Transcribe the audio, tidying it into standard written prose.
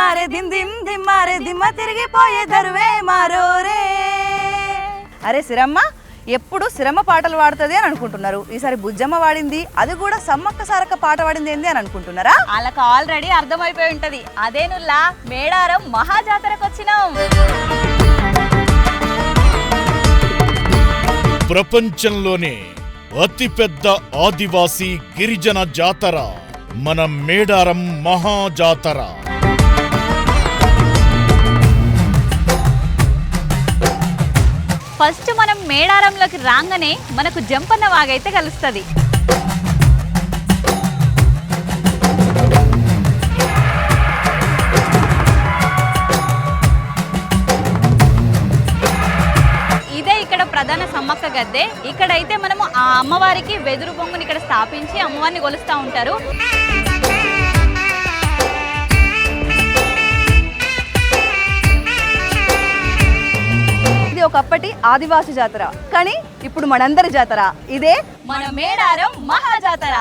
దిమ్మారే దిమ్ దిమ్ దిమ్మారే దిమ్మ తిరిగిపోయే దరువే మారోరే. అరే సిరమ్మ, ఎప్పుడు సిరమ్మ పాటలు పాడుతుంది అని అనుకుంటున్నారు. ఈసారి బుజ్జమ్మ వాడింది, అది కూడా సమ్మక్క సారక్క పాట పాడింది ఏంది అని అనుకుంటున్నారా? వాళ్ళకి ఆల్రెడీ అర్థమైపోయి ఉంటది. అదేనుల్లా మేడారం మహాజాతరకు వచ్చినాం. ప్రపంచంలోనే అతిపెద్ద ఆదివాసీ గిరిజన జాతర మన మేడారం మహాజాతర. ఫస్ట్ మనం మేడారంలోకి రాగానే మనకు జంపన్న వాగైతే కలుస్తుంది. ఇదే ఇక్కడ ప్రధాన సమ్మక్క గద్దె. ఇక్కడైతే మనము ఆ అమ్మవారికి వెదురు బొంగుని ఇక్కడ స్థాపించి అమ్మవారిని కొలుస్తూ ఉంటారు. ఇది ఒకప్పటి ఆదివాసి జాతర, కానీ ఇప్పుడు మనందరి జాతర. ఇదే మన మేడారం మహాజాతర.